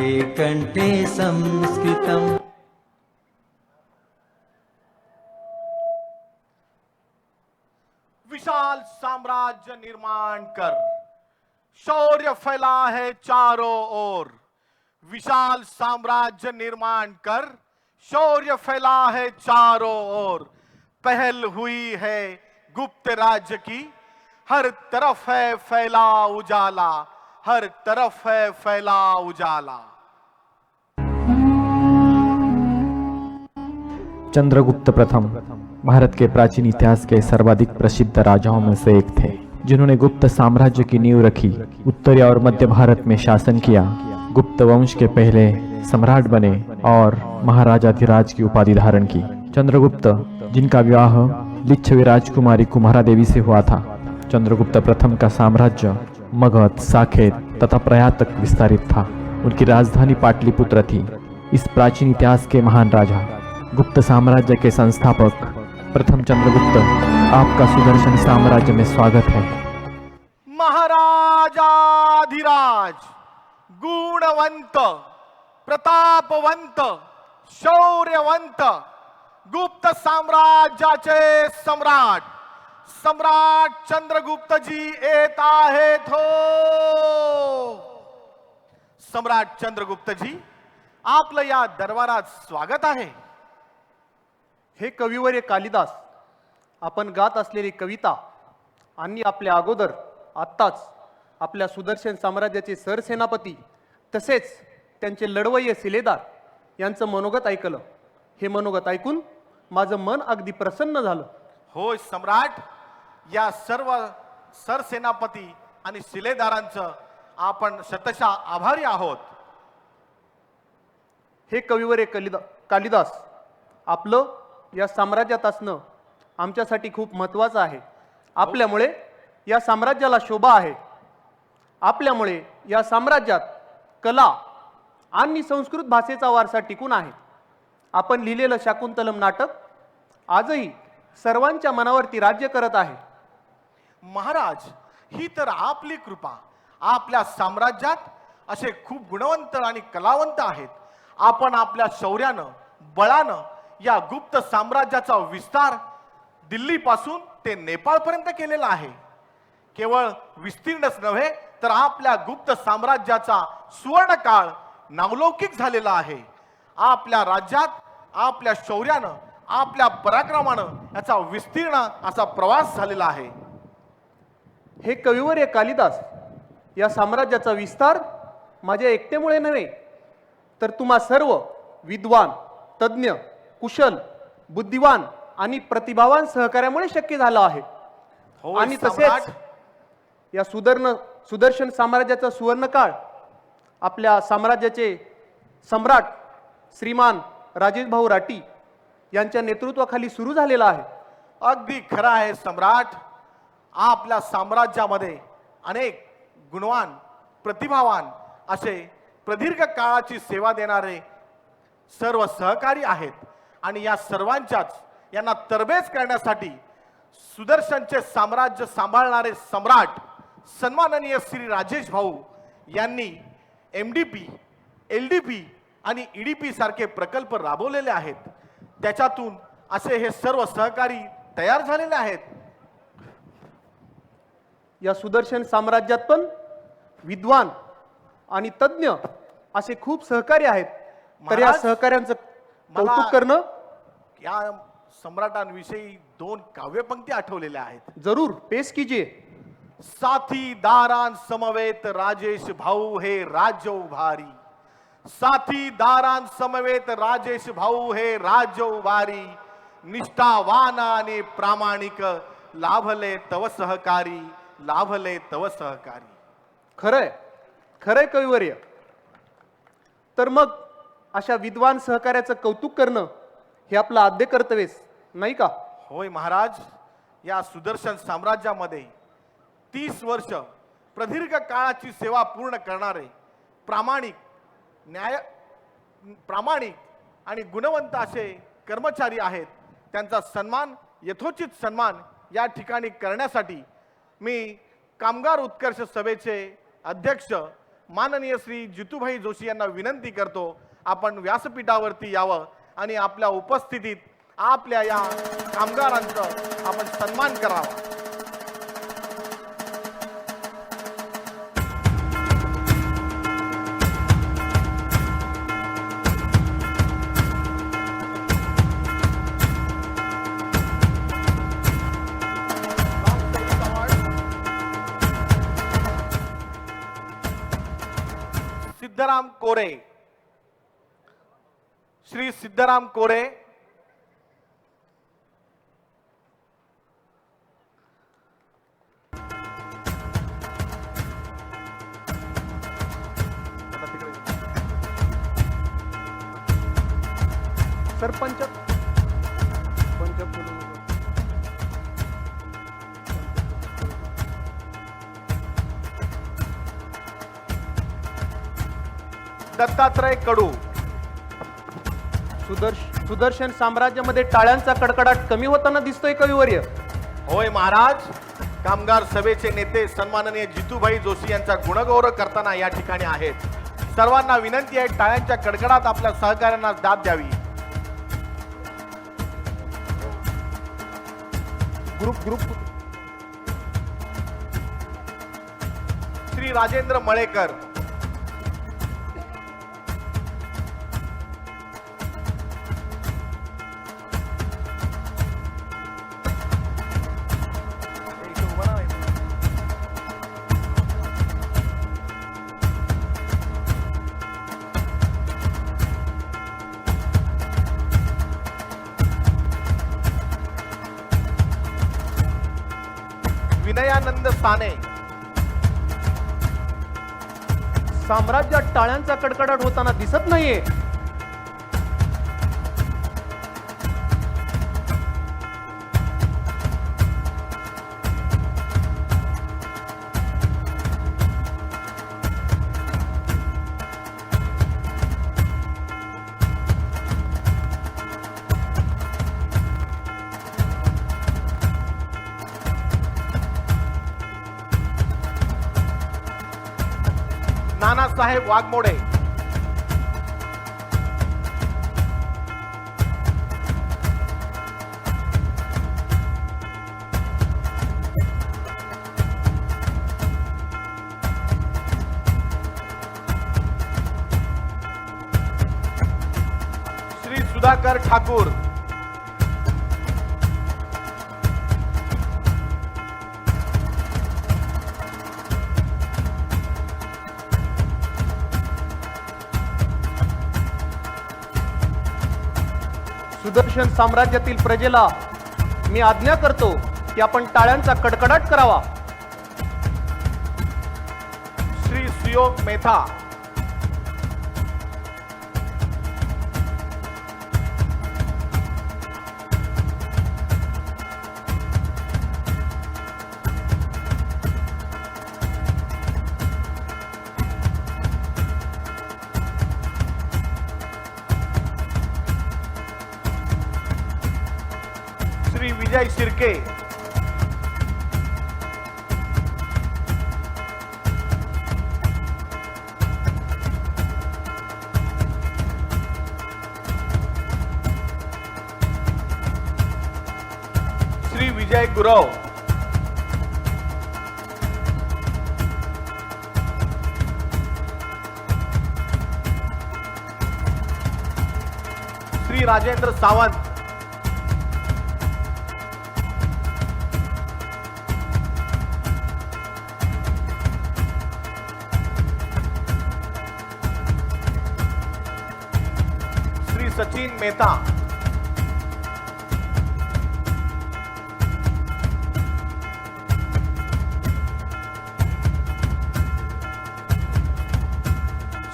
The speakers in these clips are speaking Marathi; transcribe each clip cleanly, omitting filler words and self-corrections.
कंठे कंठे संस्कृतम्। विशाल साम्राज्य निर्माण कर, शौर्य फैला है चारों ओर। विशाल साम्राज्य निर्माण कर, शौर्य फैला है चारों ओर। पहल हुई है गुप्त राज्य की, हर तरफ है फैला उजाला, हर तरफ है फैला उजाला। चंद्रगुप्त प्रथम भारत के प्राचीन इतिहास के सर्वाधिक प्रसिद्ध राजाओं में से एक थे, जिन्होंने गुप्त साम्राज्य की नींव रखी, उत्तरी और मध्य भारत में शासन किया, गुप्त वंश के पहले सम्राट बने और महाराजाधिराज की उपाधि धारण की। चंद्रगुप्त, जिनका विवाह लिच्छवी राजकुमारी कुमारा देवी से हुआ था। चंद्रगुप्त प्रथम का साम्राज्य मगध, साकेत तथा प्रयाग तक विस्तारित था। उनकी राजधानी पाटलिपुत्र थी। इस प्राचीन इतिहास के महान राजा, गुप्त साम्राज्य के संस्थापक प्रथम चंद्रगुप्त, आपका सुदर्शन साम्राज्य में स्वागत है। महाराजाधिराज, गुणवंत, प्रतापवंत, शौर्यवंत, गुप्त साम्राज्याचे सम्राट सम्राट चंद्रगुप्त जी येत आहेत हो। सम्राट चंद्रगुप्त जी, आपलं या दरबारात स्वागत आहे। हे कविवर्य कालिदास, आपण गात असलेली कविता आणि आपल्या अगोदर आत्ताच आपल्या सुदर्शन साम्राज्याचे सरसेनापती तसेच त्यांचे लढवय्ये शिलेदार यांचं मनोगत ऐकलं। हे मनोगत ऐकून माझं मन अगदी प्रसन्न झालं। होय सम्राट, या सर्व सरसेनापती आणि शिलेदारांचं आपण शतशः आभारी आहोत। हे कविवर्य कालिदास, आपलं या साम्राज्यात असणं आमच्यासाठी खूप महत्त्वाचं आहे। आपल्यामुळे या साम्राज्याला शोभा आहे। आपल्यामुळे या साम्राज्यात कला आणि संस्कृत भाषेचा वारसा टिकून आहे। आपण लिहिलेलं शाकुंतलम नाटक आजही सर्वांच्या मनावरती राज्य करत आहे। महाराज, ही तर आपली कृपा। आपल्या साम्राज्यात असे खूप गुणवंत आणि कलावंत आहेत। आपण आपल्या शौर्यानं, बळानं या गुप्त साम्राज्याचा विस्तार दिल्ली पासून ते नेपाळ पर्यंत केलेला आहे। केवळ विस्तीर्णच नव्हे तर आपल्या गुप्त साम्राज्याचा सुवर्ण काळ नावलौकिक झालेला आहे। आपल्या राज्यात आपल्या शौर्यानं, आपल्या पराक्रमानं याचा विस्तीर्ण असा प्रवास झालेला आहे। हे कविवर्य कालिदास, या साम्राज्याचा विस्तार माझ्या एकटेमुळे नव्हे तर तुम्हा सर्व विद्वान, तज्ञ, कुशल, बुद्धिवान आणि प्रतिभावान सहकार्यामुळे शक्य झालं आहे। आणि तसेच या सुदर्शन साम्राज्याचा सुवर्णकाळ आपल्या साम्राज्याचे सम्राट श्रीमान राजेश भाऊ राठी यांच्या नेतृत्वाखाली सुरू झालेला आहे। अगदी खरं आहे सम्राट। आपल्या साम्राज्यामध्ये अनेक गुणवान, प्रतिभावान असे प्रदीर्घ काळाची सेवा देणारे सर्व सहकारी आहेत आणि या सर्वांच्याच यांना तरबेज करण्यासाठी सुदर्शनचे साम्राज्य सांभाळणारे सम्राट सन्माननीय श्री राजेश भाऊ यांनी MDP, LDP आणि EDP सारखे प्रकल्प राबवलेले आहेत। त्याच्यातून असे हे सर्व सहकारी तयार झालेले आहेत। या सुदर्शन साम्राज्यात पण विद्वान आणि तज्ञ असे खूप सहकारी आहेत। तर या सहकार्यांचं कौतुक करणं, या सम्राटांविषयी 2 काव्यपंक्ती आठवलेल्या आहेत। जरूर पेश कीजिए। साथीदारां समवेत राजेश भाऊ हे राज्य उभारी, साथीदारां समवेत राजेश भाऊ हे राज्य उभारी, निष्ठावान आणि प्रामाणिक लाभले तव सहकारी, लाभले तव सहकारी। खरंय, खरंय कविवर्य। तर मग अशा विद्वान सहकार्याचं कौतुक करणं हे आपलं आद्य कर्तव्यच नाही का? होय महाराज, या सुदर्शन साम्राज्यामध्ये 30 वर्ष प्रदीर्घ काळाची सेवा पूर्ण करणारे प्रामाणिक आणि गुणवंत असे कर्मचारी आहेत। त्यांचा सन्मान, यथोचित सन्मान या ठिकाणी करण्यासाठी मी कामगार उत्कर्ष सभेचे अध्यक्ष माननीय श्री जितूभाई जोशी यांना विनंती करतो, आपण व्यासपीठावरती यावं आणि आपल्या उपस्थितीत आपल्या या कामगारांचं आपण सन्मान करावा. सिद्धराम कोरे, श्री सिद्धराम कोरे, सरपंच दत्तात्रय कडू. सुदर्शन साम्राज्यामध्ये टाळ्यांचा कडकडाट कमी होताना दिसतोय कविवर्य. होय महाराज, कामगार सभेचे नेते सन्माननीय जितूभाई जोशी यांचा गुणगौरव करताना या ठिकाणी आहेत. सर्वांना विनंती आहे, टाळ्यांच्या कडकडाट आपल्या सहकाऱ्यांना दाद द्यावी. ग्रुप श्री राजेंद्र मळेकर, विनयानंद साने. साम्राज्यात टाळ्यांचा कडकडाट होताना दिसत नाहीये. नानासाहेब वाघमोडे, श्री सुधाकर ठाकूर, सुदर्शन साम्राज्यातील प्रजेला मी आज्ञा करतो की आपण टाळ्यांचा कडकडाट करावा. श्री सुयोग मेथा, श्री विजय शिर्के, श्री विजय गुरव, श्री राजेंद्र सावंत, श्री सचिन मेहता,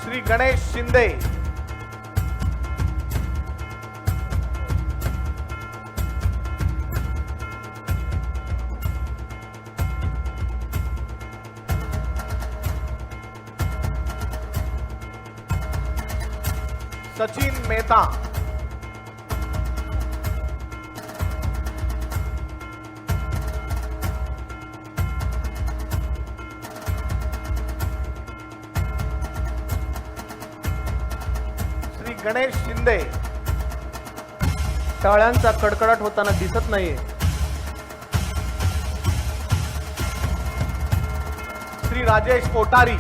श्री गणेश शिंदे, सचिन मेहता, गणेश शिंदे, टाळ्यांचा कडकडाट होताना दिसत नाहीये. श्री राजेश कोठारी,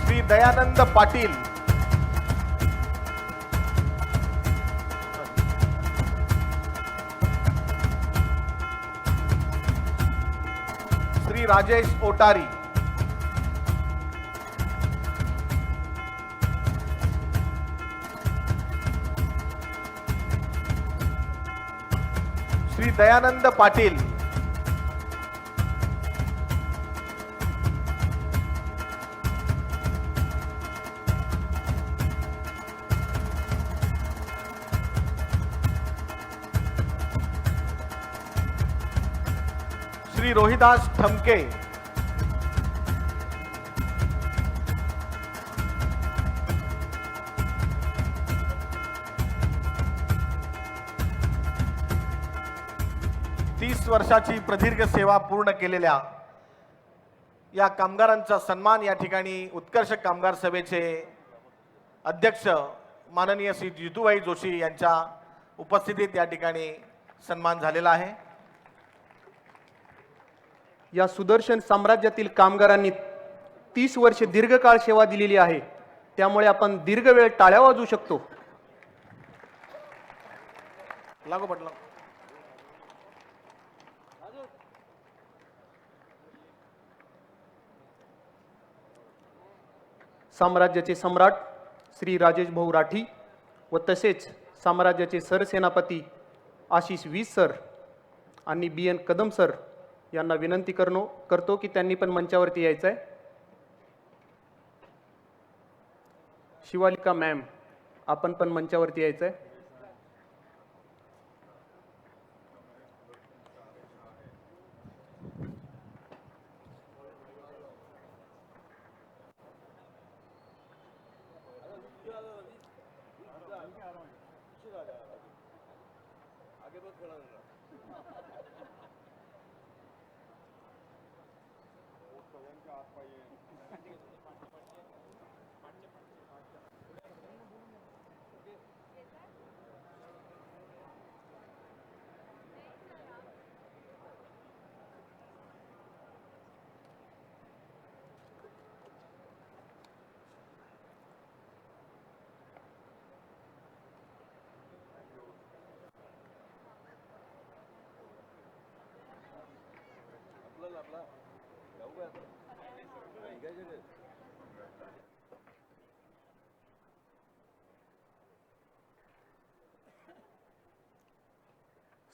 श्री दयानंद पाटील, श्री राजेश ओटारी, श्री दयानंद पाटील, श्री रोहिदास ठमके, वर्षाची प्रदीर्घ सेवा पूर्ण केलेल्या या कामगारांचा सन्मान या ठिकाणी उत्कर्ष कामगार सभेचे अध्यक्ष माननीय श्री जितूभाई जोशी यांच्या उपस्थितीत या ठिकाणी सन्मान झालेला आहे. या सुदर्शन साम्राज्यातील कामगारांनी 30 वर्षे दीर्घकाळ सेवा दिलेली आहे. त्यामुळे आपण दीर्घ वेळ टाळ्या वाजवू शकतो. लागोपाठ लागो. साम्राज्याचे सम्राट श्री राजेश भाऊ राठी व तसेच साम्राज्याचे सरसेनापती आशिष वीस सर आणि BN कदम सर यांना विनंती करतो की त्यांनी पण मंचावरती यायचं आहे. शिवालिका मॅम, आपण पण मंचावरती यायचं आहे.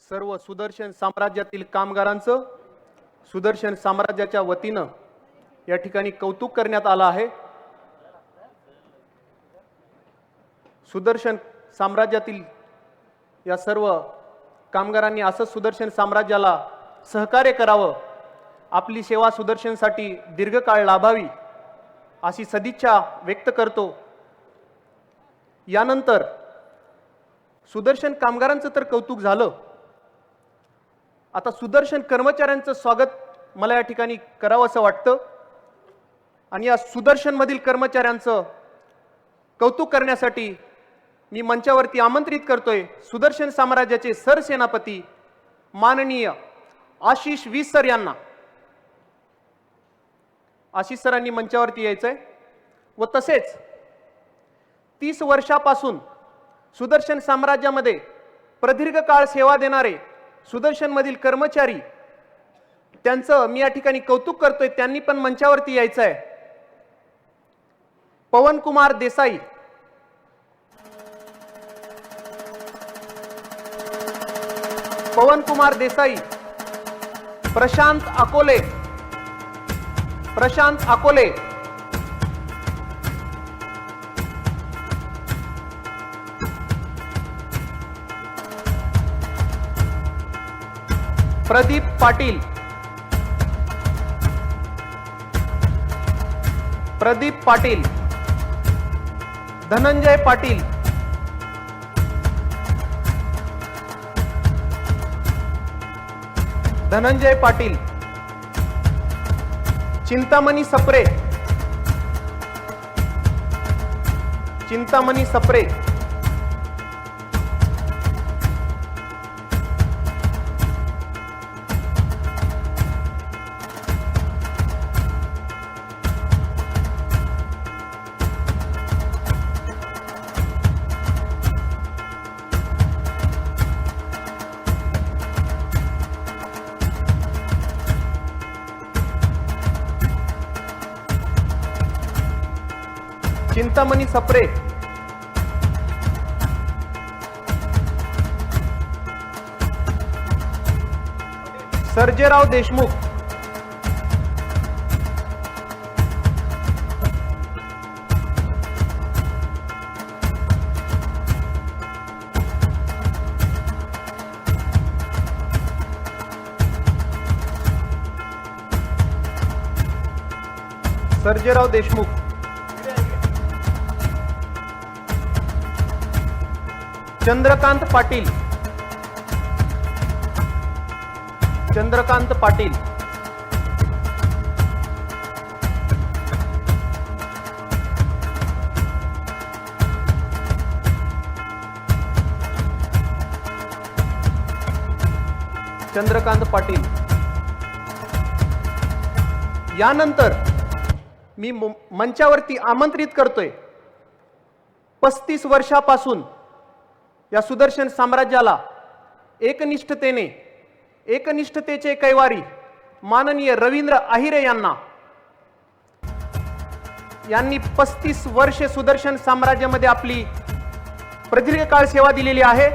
सर्व सुदर्शन साम्राज्यातील कामगारांचं सुदर्शन साम्राज्याच्या वतीनं या ठिकाणी कौतुक करण्यात आलं आहे. सुदर्शन साम्राज्यातील या सर्व कामगारांनी असं सुदर्शन साम्राज्याला सहकार्य करावं, आपली सेवा सुदर्शनसाठी दीर्घकाळ लाभावी अशी सदिच्छा व्यक्त करतो. यानंतर सुदर्शन कामगारांचं तर कौतुक झालं, आता सुदर्शन कर्मचाऱ्यांचं स्वागत मला या ठिकाणी करावं असं वाटतं आणि या सुदर्शन मधील कर्मचाऱ्यांचं कौतुक करण्यासाठी मी मंचावरती आमंत्रित करतोय सुदर्शन साम्राज्याचे सरसेनापती माननीय आशिष वीस सर यांना. आशिष सरांनी मंचावरती यायचंय व तसेच 30 वर्षापासून सुदर्शन साम्राज्यामध्ये प्रदीर्घ काळ सेवा देणारे सुदर्शन मधील कर्मचारी, त्यांचं मी या ठिकाणी कौतुक करतोय, त्यांनी पण मंचावरती यायचं आहे. पवन कुमार देसाई, पवन कुमार देसाई, प्रशांत अकोले, प्रशांत अकोले, प्रदीप पाटील, प्रदीप पाटील, धनंजय पाटील, धनंजय पाटील, चिंतामणी सप्रे, चिंतामणी सप्रे, चिंतामणी सप्रे, सर्जेराव देशमुख, सर्जेराव देशमुख, चंद्रकांत पाटील, चंद्रकांत पाटील, चंद्रकांत पाटील. यानंतर मी मंचावरती आमंत्रित करतोय 35 वर्षापासून या सुदर्शन साम्राज्याला एकनिष्ठतेचे कैवारी माननीय रवींद्र आहिरे यांनी 35 वर्षे सुदर्शन साम्राज्यामध्ये आपली प्रदीर्घ काळ सेवा दिलेली आहे.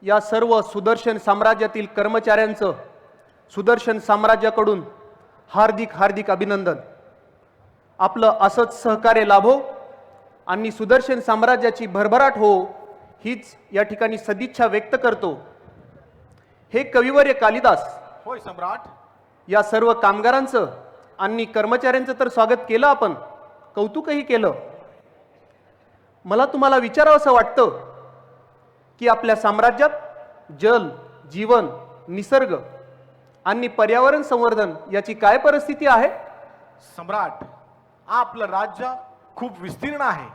या सर्व सुदर्शन साम्राज्यातील कर्मचाऱ्यांचं सुदर्शन साम्राज्याकडून हार्दिक हार्दिक अभिनंदन. आपलं असंच सहकार्य लाभो आणि सुदर्शन साम्राज्याची भरभराट हो हीच या ठिकाणी सदिच्छा व्यक्त करतो. हे कविवर्य कालिदास, होय सम्राट. या सर्व कामगारांचं आणि कर्मचाऱ्यांचं तर स्वागत केलं, आपण कौतुकही केलं. मला तुम्हाला विचारावंसं वाटतं की आपल्या साम्राज्यात जल, जीवन, निसर्ग आणि पर्यावरण संवर्धन याची काय परिस्थिती आहे? सम्राट, आपलं राज्य खूप विस्तीर्ण आहे,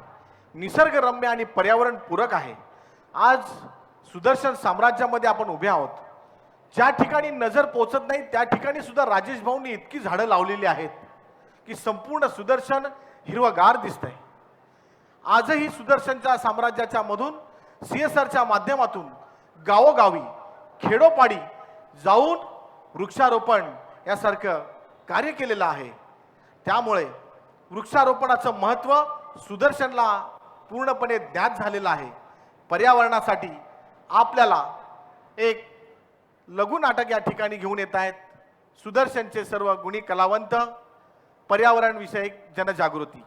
निसर्गरम्य आणि पर्यावरण पूरक आहे. आज सुदर्शन साम्राज्यामध्ये आपण उभे आहोत. ज्या ठिकाणी नजर पोचत नाही त्या ठिकाणी सुद्धा राजेश भाऊंनी इतकी झाडं लावलेली आहेत की संपूर्ण सुदर्शन हिरवगार दिसतंय. आजही सुदर्शनच्या साम्राज्याच्या मधून CSRच्या माध्यमातून गावोगावी खेडोपाडी जाऊन वृक्षारोपण यासारखं कार्य केलेलं आहे. त्यामुळे वृक्षारोपणाचं महत्त्व सुदर्शनला पूर्णपणे ज्ञात झालेलं आहे. पर्यावरणासाठी आपल्याला एक लघु नाटक या ठिकाणी घेऊन येत आहेत. सुदर्शनचे सर्व गुणी कलावंत, पर्यावरण विषयक जनजागृती.